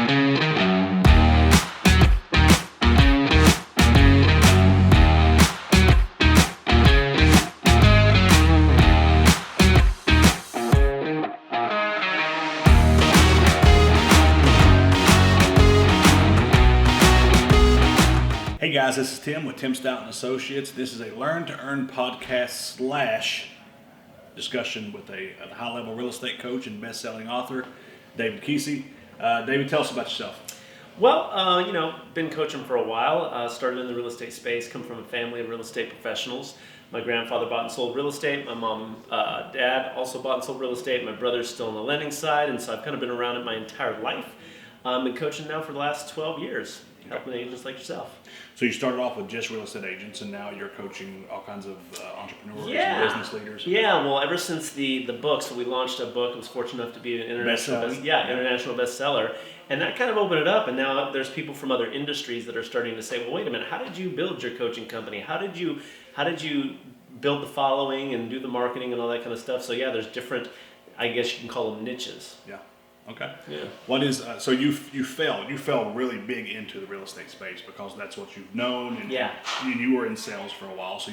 Hey guys, this is Tim with Tim Stout Associates. This is a Learn to Earn podcast / discussion with a high-level real estate coach and best-selling author, David Keesee. David, tell us about yourself. Well, been coaching for a while. Started in the real estate space, come from a family of real estate professionals. My grandfather bought and sold real estate. My mom, dad also bought and sold real estate. My brother's still on the lending side, and so I've kind of been around it my entire life. Been coaching now for the last 12 years, helping agents like yourself. So you started off with just real estate agents, and now you're coaching all kinds of entrepreneurs and business leaders. Yeah, well, ever since the book, so we launched a book. I was fortunate enough to be an international bestseller. And that kind of opened it up, and now there's people from other industries that are starting to say, well, wait a minute, how did you build your coaching company? How did you build the following and do the marketing and all that kind of stuff? So yeah, there's different, I guess you can call them niches. Yeah. Okay. Yeah. What is so you fell really big into the real estate space because that's what you've known, and you were in sales for a while, so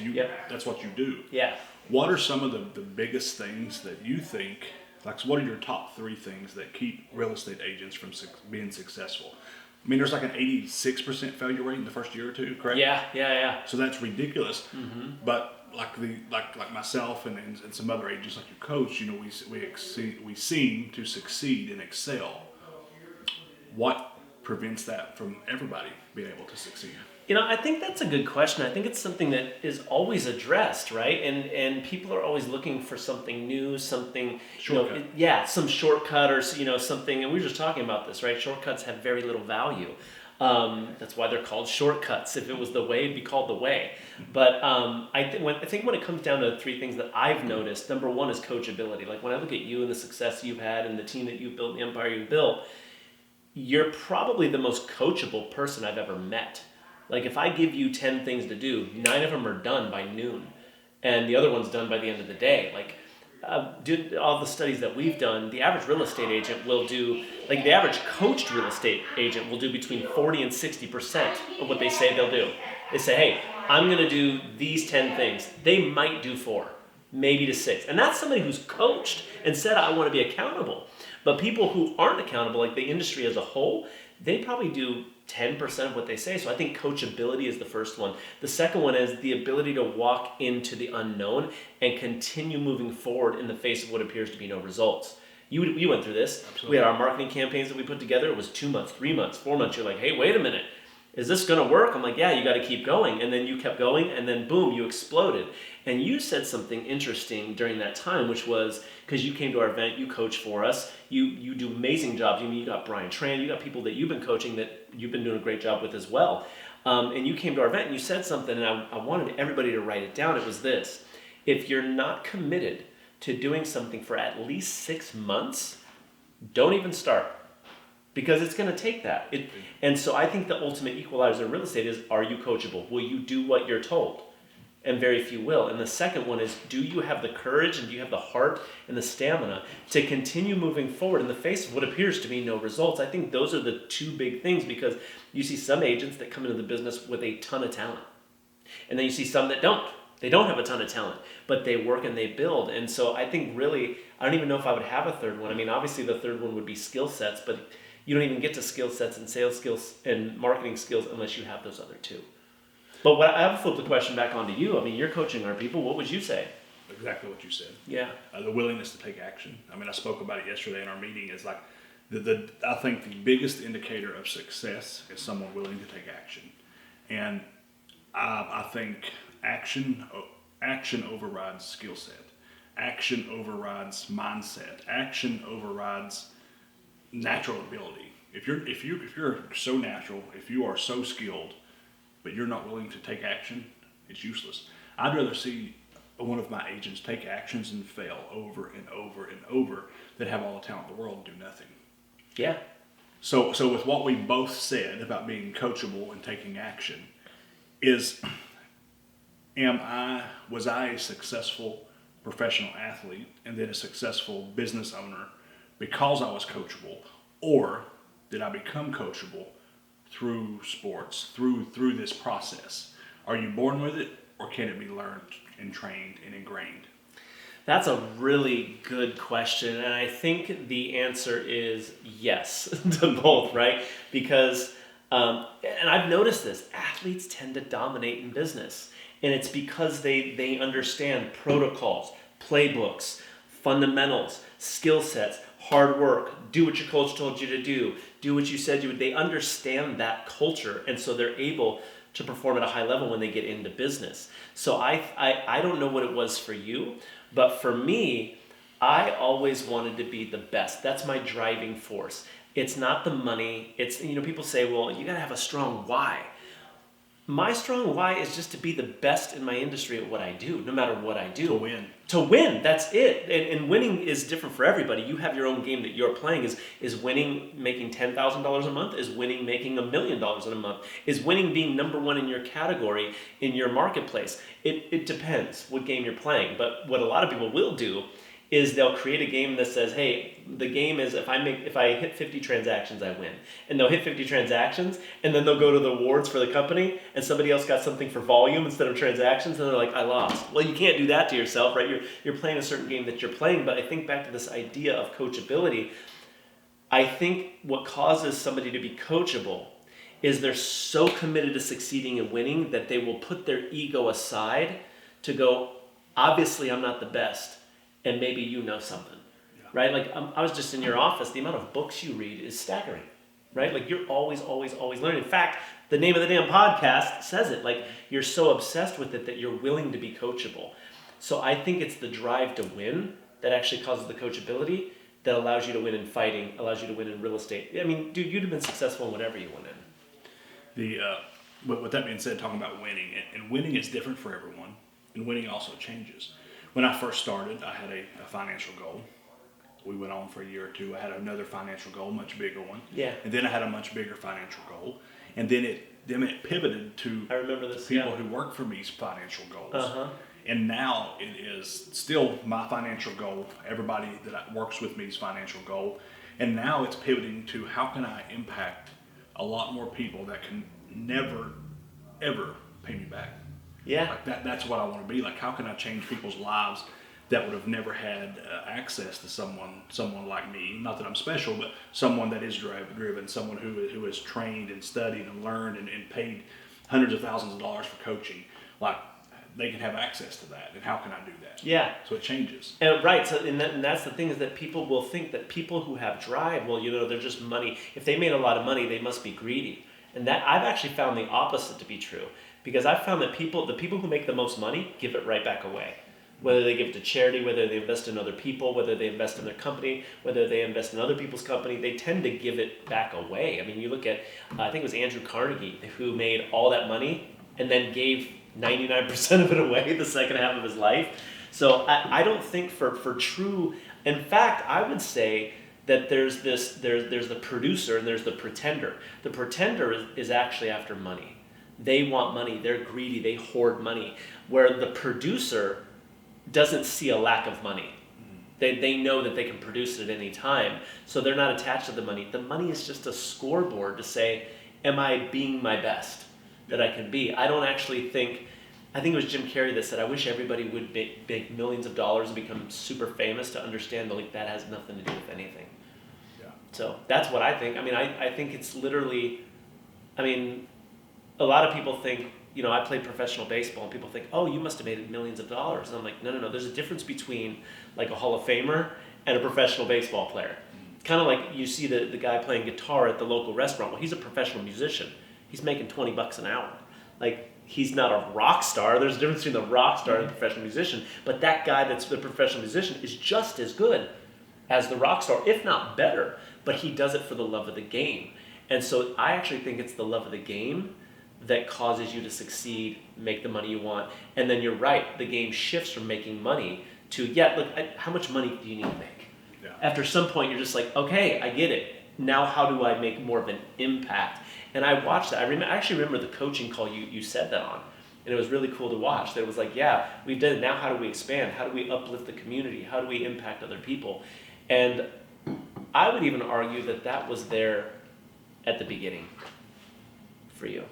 that's what you do. Yeah. What are some of the biggest things that you think, like, what are your top 3 things that keep real estate agents from being successful? I mean, there's like an 86% failure rate in the first year or two, correct? Yeah. So that's ridiculous. Mm-hmm. But like myself and some other agents like your coach, we seem to succeed and excel. What prevents that from everybody being able to succeed? I think that's a good question. I think it's something that is always addressed, right? And people are always looking for something new, something shortcut. Some shortcut or something. And we were just talking about this, right? Shortcuts have very little value. That's why they're called shortcuts. If it was the way, it'd be called the way. But I think when it comes down to 3 things that I've noticed, number 1 is coachability. Like when I look at you and the success you've had and the team that you've built, the empire you've built, you're probably the most coachable person I've ever met. Like if I give you 10 things to do, 9 of them are done by noon, and the other one's done by the end of the day. Like all the studies that we've done, the average real estate agent will do, like the average coached real estate agent will do between 40 and 60% of what they say they'll do. They say, hey, I'm going to do these 10 things. They might do 4, maybe to 6. And that's somebody who's coached and said, I want to be accountable. But people who aren't accountable, like the industry as a whole, they probably do 10% of what they say. So I think coachability is the first one. The second one is the ability to walk into the unknown and continue moving forward in the face of what appears to be no results. You went through this. Absolutely. We had our marketing campaigns that we put together. It was 2 months, 3 months, 4 months. You're like, hey, wait a minute. Is this going to work? I'm like, yeah, you got to keep going. And then you kept going, and then boom, you exploded. And you said something interesting during that time, which was, because you came to our event, you coach for us, you do amazing jobs. You got Brian Tran, you got people that you've been coaching that you've been doing a great job with as well. And you came to our event and you said something, and I wanted everybody to write it down. It was this: if you're not committed to doing something for at least 6 months, don't even start. Because it's going to take that. And so I think the ultimate equalizer in real estate is, are you coachable? Will you do what you're told? And very few will. And the second one is, do you have the courage and do you have the heart and the stamina to continue moving forward in the face of what appears to be no results? I think those are the 2 big things, because you see some agents that come into the business with a ton of talent. And then you see some that don't. They don't have a ton of talent, but they work and they build. And so I think really, I don't even know if I would have a third one. I mean, obviously the third one would be skill sets, but you don't even get to skill sets and sales skills and marketing skills unless you have those other 2. But I would flip the question back onto you. I mean, you're coaching our people. What would you say? Exactly what you said. Yeah. The willingness to take action. I mean, I spoke about it yesterday in our meeting. It's like, I think the biggest indicator of success is someone willing to take action. And I think action overrides skill set. Action overrides mindset. Action overrides natural ability. If you're so natural, if you are so skilled, but you're not willing to take action, it's useless. I'd rather see one of my agents take actions and fail over and over and over than have all the talent in the world and do nothing. Yeah. So with what we both said about being coachable and taking action, was I a successful professional athlete and then a successful business owner because I was coachable, or did I become coachable through sports, through this process? Are you born with it, or can it be learned and trained and ingrained? That's a really good question, and I think the answer is yes to both, right? Because, and I've noticed this, athletes tend to dominate in business, and it's because they understand protocols, playbooks, fundamentals, skill sets, hard work, do what your coach told you to do what you said you would. They understand that culture, and so they're able to perform at a high level when they get into business. So I don't know what it was for you, but for me, I always wanted to be the best. That's my driving force. It's not the money. It's, people say, well, you gotta have a strong why. My strong why is just to be the best in my industry at what I do, no matter what I do. To win. To win, that's it. And winning is different for everybody. You have your own game that you're playing. Is winning making $10,000 a month? Is winning making $1 million in a month? Is winning being number one in your category, in your marketplace? It depends what game you're playing. But what a lot of people will do is they'll create a game that says, hey, the game is if I hit 50 transactions, I win. And they'll hit 50 transactions, and then they'll go to the awards for the company, and somebody else got something for volume instead of transactions, and they're like, I lost. Well, you can't do that to yourself, right? You're playing a certain game that you're playing, but I think back to this idea of coachability, I think what causes somebody to be coachable is they're so committed to succeeding and winning that they will put their ego aside to go, obviously I'm not the best, and maybe you know something, right? Like I was just in your office, the amount of books you read is staggering, right? Like you're always learning. In fact, the name of the damn podcast says it, like you're so obsessed with it that you're willing to be coachable. So I think it's the drive to win that actually causes the coachability that allows you to win in fighting, allows you to win in real estate. I mean, dude, you'd have been successful in whatever you went in. But with that being said, talking about winning, and winning is different for everyone, and winning also changes. When I first started, I had a financial goal. We went on for a year or two. I had another financial goal, much bigger one. Yeah. And then I had a much bigger financial goal. And then it pivoted to I remember this, people who work for me's financial goals. Uh-huh. And now it is still my financial goal, everybody that works with me's financial goal. And now it's pivoting to how can I impact a lot more people that can never, ever pay me back. Yeah. Like that's what I want to be. Like, how can I change people's lives that would have never had access to someone like me? Not that I'm special, but someone that is driven, someone who has trained and studied and learned and paid hundreds of thousands of dollars for coaching. Like, they can have access to that. And how can I do that? Yeah. So it changes. Right. So and that's the thing, is that people will think that people who have drive, well, they're just money. If they made a lot of money, they must be greedy. And that I've actually found the opposite to be true. Because I've found that the people who make the most money give it right back away. Whether they give it to charity, whether they invest in other people, whether they invest in their company, whether they invest in other people's company, they tend to give it back away. I mean, you look at, I think it was Andrew Carnegie, who made all that money and then gave 99% of it away the second half of his life. So I don't think for true, in fact, I would say that there's the producer and there's the pretender. The pretender is actually after money. They want money, they're greedy, they hoard money. Where the producer doesn't see a lack of money. They know that they can produce it at any time, so they're not attached to the money. The money is just a scoreboard to say, am I being my best that I can be? I don't actually think, I think it was Jim Carrey that said, I wish everybody would make millions of dollars and become super famous to understand that that has nothing to do with anything. Yeah. So that's what I think. I mean, I think it's literally, a lot of people think, I played professional baseball, and people think, oh, you must have made millions of dollars. And I'm like, no. There's a difference between like a Hall of Famer and a professional baseball player. Kind of like you see the guy playing guitar at the local restaurant. Well, he's a professional musician. He's making $20 an hour. Like, he's not a rock star. There's a difference between the rock star and the professional musician. But that guy that's the professional musician is just as good as the rock star, if not better. But he does it for the love of the game. And so I actually think it's the love of the game that causes you to succeed, make the money you want. And then you're right, the game shifts from making money to, how much money do you need to make? Yeah. After some point, you're just like, okay, I get it. Now how do I make more of an impact? And I watched that. I actually remember the coaching call you said that on. And it was really cool to watch. That it was like, yeah, we've done it. Now how do we expand? How do we uplift the community? How do we impact other people? And I would even argue that was their at the beginning for you?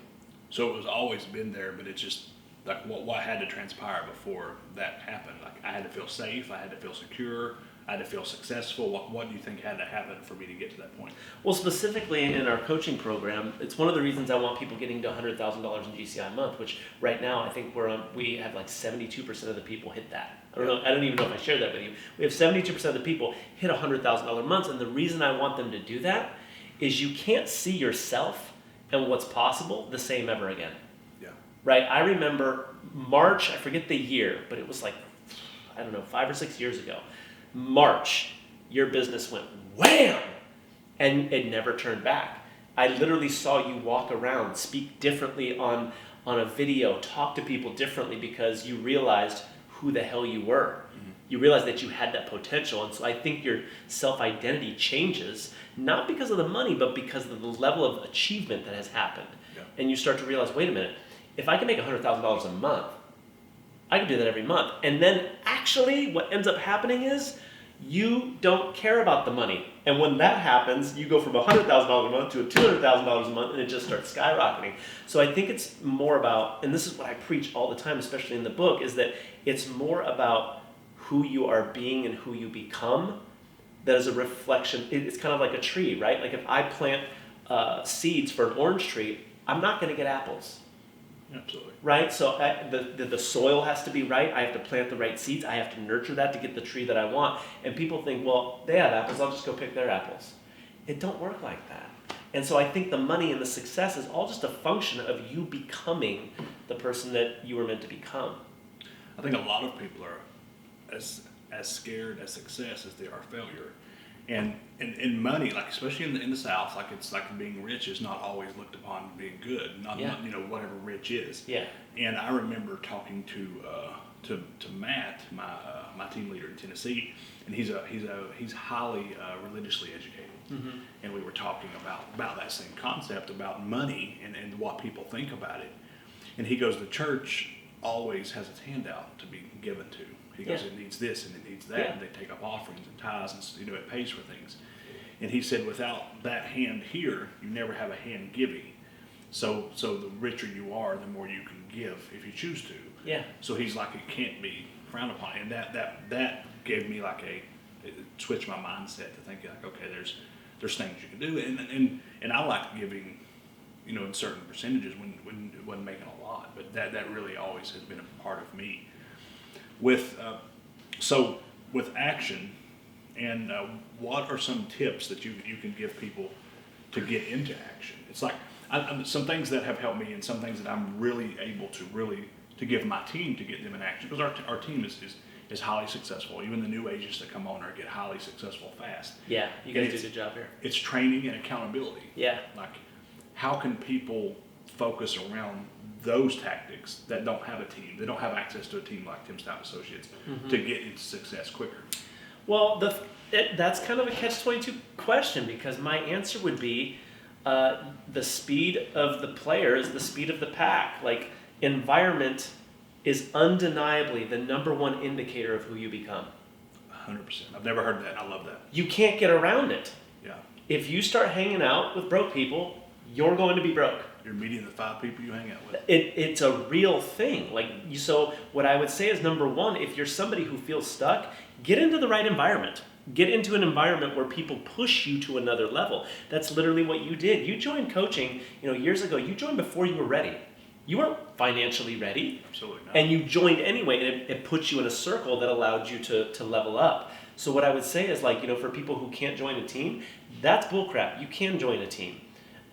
So it was always been there, but it's just like what had to transpire before that happened. Like I had to feel safe, I had to feel secure, I had to feel successful. What do you think had to happen for me to get to that point? Well, specifically in our coaching program, it's one of the reasons I want people getting to $100,000 in GCI a month, which right now I think we have like 72% of the people hit that. I don't even know if I shared that with you. We have 72% of the people hit $100,000 months, and the reason I want them to do that is you can't see yourself and what's possible the same ever again. Yeah. Right? I remember March, I forget the year, but it was like, I don't know, 5 or 6 years ago. March, your business went wham, and it never turned back. I literally saw you walk around, speak differently on a video, talk to people differently because you realized who the hell you were. Mm-hmm. You realized that you had that potential. And so I think your self-identity changes, not because of the money, but because of the level of achievement that has happened. Yeah. And you start to realize, wait a minute, if I can make $100,000 a month, I can do that every month. And then actually what ends up happening is you don't care about the money. And when that happens, you go from $100,000 a month to $200,000 a month, and it just starts skyrocketing. So I think it's more about, and this is what I preach all the time, especially in the book, is that it's more about who you are being and who you become. That is a reflection. It's kind of like a tree, right? Like if I plant seeds for an orange tree, I'm not going to get apples. Absolutely. Right? So the soil has to be right. I have to plant the right seeds. I have to nurture that to get the tree that I want. And people think, well, they have apples, I'll just go pick their apples. It don't work like that. And so I think the money and the success is all just a function of you becoming the person that you were meant to become. I think a lot of people are as scared at success as they are failure. And in money, like especially in the South, like it's like being rich is not always looked upon being good. Not whatever rich is. Yeah. And I remember talking to Matt, my team leader in Tennessee, and he's highly religiously educated. Mm-hmm. And we were talking about that same concept about money and what people think about it. And he goes, the church always has its handout to be given to. He goes, it needs this and it needs that, and they take up offerings and tithes, and it pays for things. And he said, without that hand here, you never have a hand giving. So the richer you are, the more you can give if you choose to. Yeah. So he's like, it can't be frowned upon, and that gave me like it switched my mindset to think like, okay, there's things you can do, and I like giving, in certain percentages when it wasn't making a lot, but that really always has been a part of me. With action, and what are some tips that you can give people to get into action? It's like some things that have helped me, and some things that I'm really able to give my team to get them in action, because our team is highly successful. Even the new agents that come on get highly successful fast. Yeah, you guys do a good job here. It's training and accountability. Yeah. Like, how can people focus around those tactics that don't have a team, they don't have access to a team like Tim Stout Associates, mm-hmm. to get into success quicker? Well, that's kind of a catch-22 question, because my answer would be the speed of the player is the speed of the pack. Like, environment is undeniably the number one indicator of who you become. 100%. I've never heard that. I love that. You can't get around it. Yeah. If you start hanging out with broke people, you're going to be broke. You're meeting the 5 people you hang out with. It's a real thing. So what I would say is, number one, if you're somebody who feels stuck, get into the right environment. Get into an environment where people push you to another level. That's literally what you did. You joined coaching, years ago. You joined before you were ready. You weren't financially ready. Absolutely not. And you joined anyway, and it put you in a circle that allowed you to level up. So what I would say is, for people who can't join a team, that's bullcrap. You can join a team.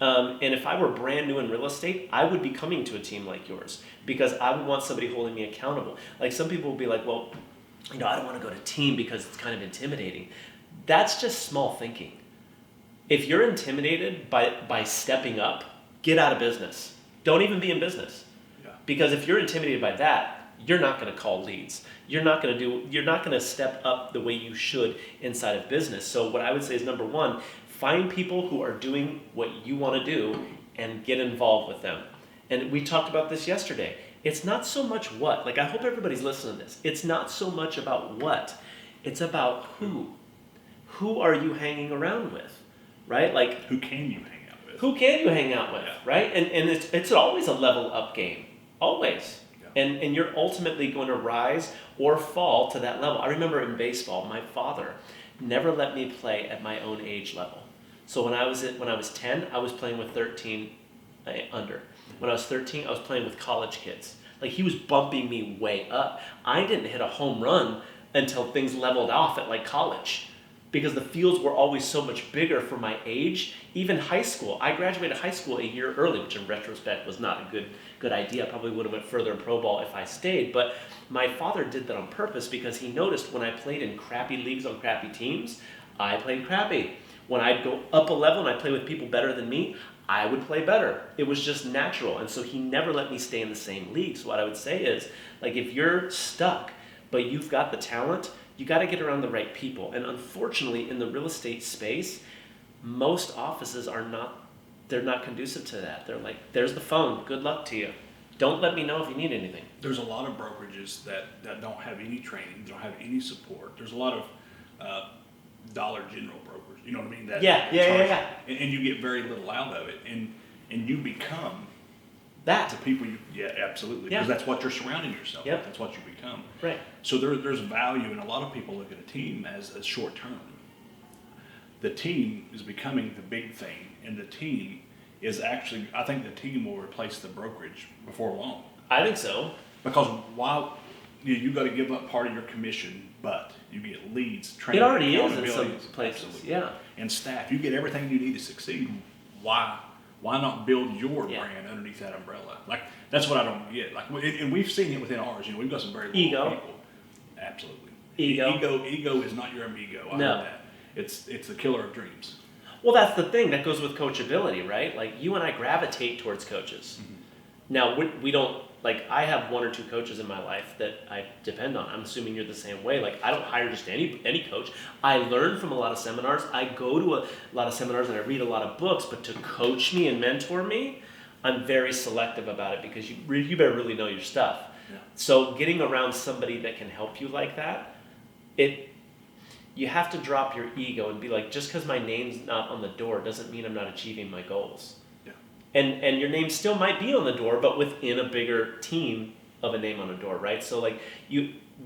And if I were brand new in real estate, I would be coming to a team like yours, because I would want somebody holding me accountable. Like, some people would be like, well, I don't want to go to team because it's kind of intimidating. That's just small thinking. If you're intimidated by stepping up, get out of business. Don't even be in business. Yeah. Because if you're intimidated by that, you're not going to call leads. You're not going to step up the way you should inside of business. So what I would say is, number one, find people who are doing what you want to do and get involved with them. And we talked about this yesterday. It's not so much what. I hope everybody's listening to this. It's not so much about what. It's about who. Who are you hanging around with, right? Who can you hang out with? Who can you hang out with, Yeah. right? And it's always a level up game, always. Yeah. And you're ultimately going to rise or fall to that level. I remember in baseball, my father never let me play at my own age level. So when I was 10, I was playing with 13 under. When I was 13, I was playing with college kids. Like, he was bumping me way up. I didn't hit a home run until things leveled off at like college, because the fields were always so much bigger for my age. Even high school, I graduated high school a year early, which in retrospect was not a good idea. I probably would have went further in pro ball if I stayed, but my father did that on purpose because he noticed when I played in crappy leagues on crappy teams, I played crappy. When I'd go up a level and I'd play with people better than me, I would play better. It was just natural. And so he never let me stay in the same league. So what I would say is, like, if you're stuck, but you've got the talent, you got to get around the right people. And unfortunately, in the real estate space, most offices they're not conducive to that. They're like, there's the phone, good luck to you. Don't let me know if you need anything. There's a lot of brokerages that don't have any training, don't have any support. There's a lot of Dollar General brokers, you know what I mean? That Yeah. And you get very little out of it, and you become That. the people absolutely, because that's what you're surrounding yourself with. That's what you become. Right. So there's value, and a lot of people look at a team as short term. The team is becoming the big thing, and the team is actually, I think the team will replace the brokerage before long. I think so. Because while you got to give up part of your commission, but you get leads, training, It already is in some accountability, places. absolutely. Yeah. And staff. You get everything you need to succeed. Why not build your Yeah. brand underneath that umbrella? Like, that's what I don't get. Like, and we've seen it within ours. You know, we've got some very loyal Ego. people. Absolutely. Ego. Ego is not your amigo. I No. know that. It's the killer of dreams. Well, that's the thing. That goes with coachability, right? Like, you and I gravitate towards coaches. Mm-hmm. Now, we don't, like, I have one or two coaches in my life that I depend on. I'm assuming you're the same way. Like, I don't hire just any coach. I learn from a lot of seminars. I go to a lot of seminars and I read a lot of books, but to coach me and mentor me, I'm very selective about it, because you better really know your stuff. Yeah. So getting around somebody that can help you like that, you have to drop your ego and be like, just because my name's not on the door doesn't mean I'm not achieving my goals. Yeah. And your name still might be on the door, but within a bigger team of a name on a door, right? So like,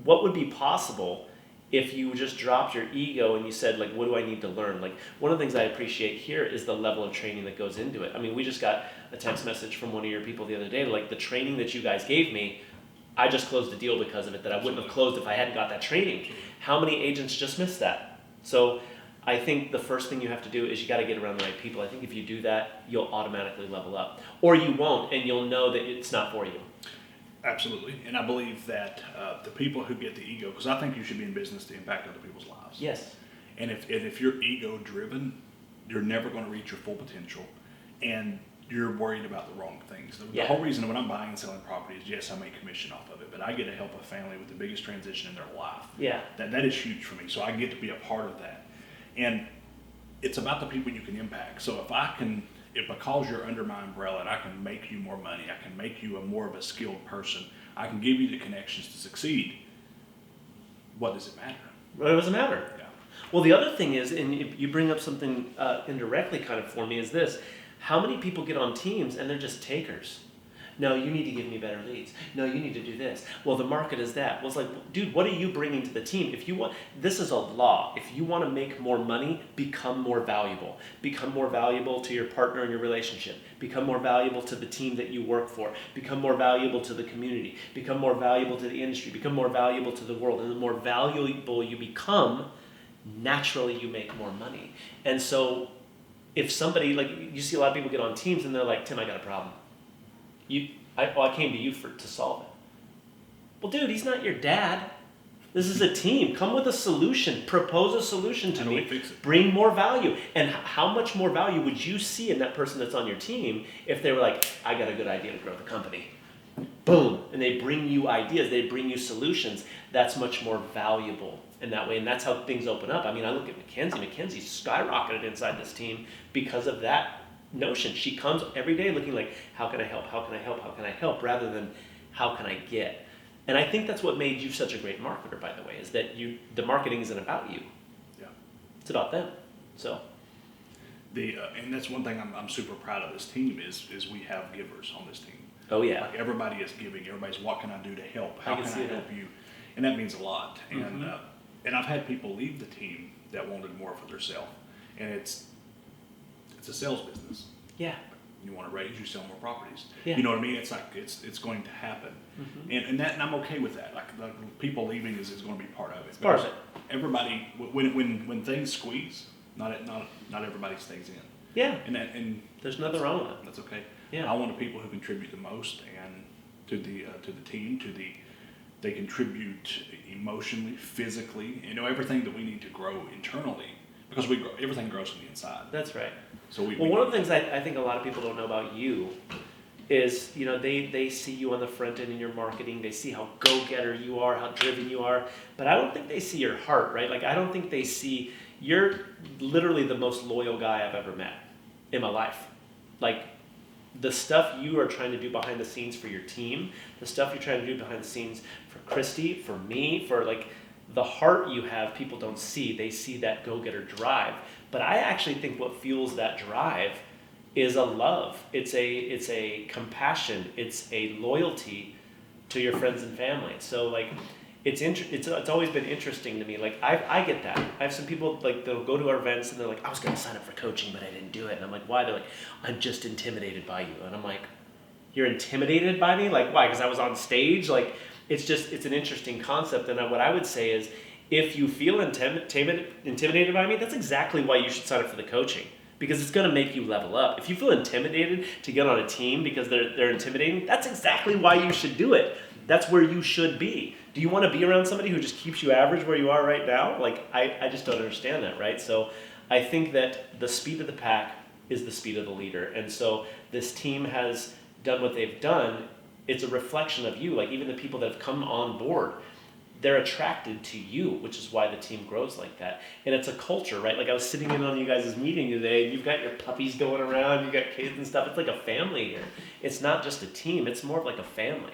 what would be possible if you just dropped your ego and you said, like, what do I need to learn? Like, one of the things I appreciate here is the level of training that goes into it. I mean, we just got a text message from one of your people the other day, like, the training that you guys gave me, I just closed a deal because of it that I wouldn't have closed if I hadn't got that training. How many agents just missed that? So I think the first thing you have to do is you got to get around the right people. I think if you do that, you'll automatically level up. Or you won't, and you'll know that it's not for you. Absolutely. And I believe that the people who get the ego, because I think you should be in business to impact other people's lives. Yes. And if you're ego driven, you're never going to reach your full potential, and you're worried about the wrong things. The whole reason when I'm buying and selling property is, yes, I make commission off of it, but I get to help a family with the biggest transition in their life. Yeah. That is huge for me. So I get to be a part of that. And it's about the people you can impact. So if because you're under my umbrella and I can make you more money, I can make you more of a skilled person, I can give you the connections to succeed, what does it matter? What does it matter? Yeah. Well, the other thing is, and you bring up something indirectly kind of for me, is this. How many people get on teams and they're just takers? No, you need to give me better leads. No, you need to do this. Well, the market is that. Well, it's like, dude, what are you bringing to the team? This is a law. If you want to make more money, become more valuable. Become more valuable to your partner in your relationship. Become more valuable to the team that you work for. Become more valuable to the community. Become more valuable to the industry. Become more valuable to the world. And the more valuable you become, naturally you make more money. And so if somebody, like, you see a lot of people get on teams and they're like, Tim, I got a problem. I came to you to solve it. Well, dude, he's not your dad. This is a team. Come with a solution. Propose a solution to me. Fix it. Bring more value. And how much more value would you see in that person that's on your team if they were like, I got a good idea to grow the company. Boom. And they bring you ideas. They bring you solutions. That's much more valuable in that way. And that's how things open up. I mean, I look at Mackenzie. Mackenzie skyrocketed inside this team because of that notion. She comes every day looking like, how can I help? How can I help? How can I help? Rather than, how can I get? And I think that's what made you such a great marketer, by the way, is that the marketing isn't about you. Yeah. It's about them. So And that's one thing I'm super proud of this team is we have givers on this team. Oh yeah. Like everybody is giving. Everybody's, what can I do to help? How can I see help that. you? And that means a lot. And I've had people leave the team that wanted more for themselves. And it's a sales business. Yeah. You want to raise, you sell more properties. Yeah. You know what I mean? It's like it's going to happen. And I'm okay with that. Like the people leaving is going to be part of it. It's part of it. Everybody, when things squeeze, not everybody stays in. Yeah. And there's nothing wrong with that. that's okay. Yeah. I want the people who contribute the most and to the team, they contribute emotionally, physically, everything that we need to grow internally, because everything grows from the inside. That's right. So one of the things I think a lot of people don't know about you is, they see you on the front end in your marketing, they see how go-getter you are, how driven you are, but I don't think they see your heart, right? Like, I don't think they see, you're literally the most loyal guy I've ever met in my life. Like, the stuff you are trying to do behind the scenes for your team, the stuff you're trying to do behind the scenes for Christy, for me, for like the heart you have, people don't see. They see that go-getter drive. But I actually think what fuels that drive is a love. It's a compassion. It's a loyalty to your friends and family. So like, it's always been interesting to me. Like I get that. I have some people, like, they'll go to our events and they're like, I was going to sign up for coaching, but I didn't do it. And I'm like, why? They're like, I'm just intimidated by you. And I'm like, you're intimidated by me? Like, why? Because I was on stage? Like, it's an interesting concept. And what I would say is, if you feel intimidated by me, that's exactly why you should sign up for the coaching, because it's going to make you level up. If you feel intimidated to get on a team because they're intimidating, that's exactly why you should do it. That's where you should be. Do you want to be around somebody who just keeps you average where you are right now? Like, I just don't understand that, right? So I think that the speed of the pack is the speed of the leader. And so this team has done what they've done. It's a reflection of you. Like, even the people that have come on board, they're attracted to you, which is why the team grows like that. And it's a culture, right? Like, I was sitting in on you guys' meeting today, and you've got your puppies going around, you got kids and stuff. It's like a family here. It's not just a team. It's more of like a family.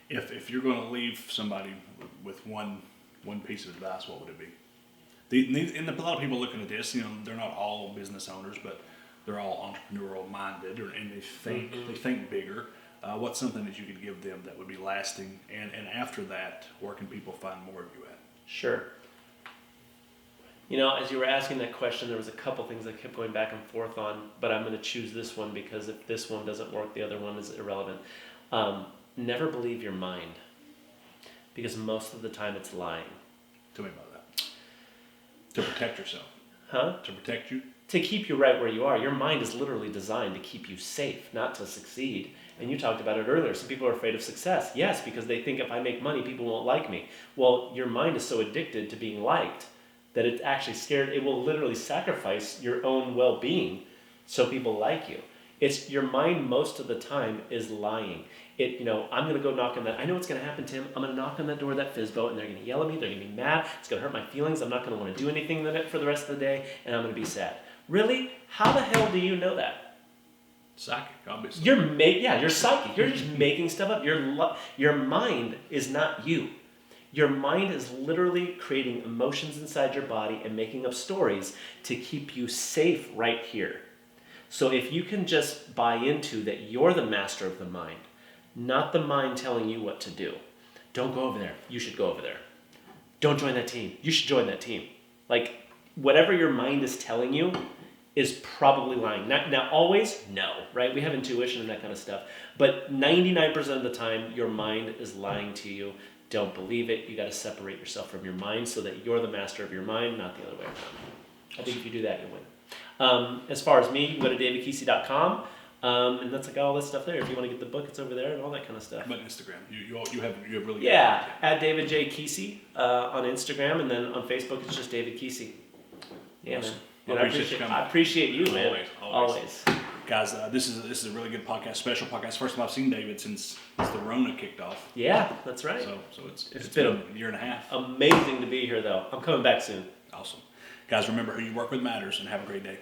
If you're going to leave somebody with one piece of advice, what would it be? And a lot of people looking at this, they're not all business owners, but they're all entrepreneurial minded, and they think bigger. What's something that you could give them that would be lasting? And after that, where can people find more of you at? Sure. As you were asking that question, there was a couple things I kept going back and forth on, but I'm going to choose this one because if this one doesn't work, the other one is irrelevant. Never believe your mind, because most of the time it's lying. Tell me about that. To protect yourself. Huh? To protect you? To keep you right where you are. Your mind is literally designed to keep you safe, not to succeed. And you talked about it earlier. Some people are afraid of success. Yes, because they think if I make money, people won't like me. Well, your mind is so addicted to being liked that it's actually scared. It will literally sacrifice your own well-being so people like you. It's your mind most of the time is lying. I'm going to go knock on that. I know what's going to happen, Tim. I'm going to knock on that door of that Fizbo, and they're going to yell at me. They're going to be mad. It's going to hurt my feelings. I'm not going to want to do anything for the rest of the day, and I'm going to be sad. Really? How the hell do you know that? Psychic, obviously. You're psychic. You're just making stuff up. Your mind is not you. Your mind is literally creating emotions inside your body and making up stories to keep you safe right here. So if you can just buy into that you're the master of the mind, not the mind telling you what to do. Don't go over there. You should go over there. Don't join that team. You should join that team. Like, whatever your mind is telling you is probably lying. Now always, no, right? We have intuition and that kind of stuff. But 99% of the time, your mind is lying to you. Don't believe it. You got to separate yourself from your mind so that you're the master of your mind, not the other way around. I think if you do that, you'll win. As far as me, you can go to davidkeesee.com. And that's like all this stuff there. If you want to get the book, it's over there and all that kind of stuff. But Instagram, you have really good at David J. Keesee on Instagram, and then on Facebook it's just David Keesee. Yeah, awesome. man. I appreciate you, man. Always. Guys, this is a really good podcast, special podcast. First time I've seen David since the Rona kicked off. Yeah, that's right. So it's been a year and a half. Amazing to be here, though. I'm coming back soon. Awesome. Guys, remember who you work with matters, and have a great day.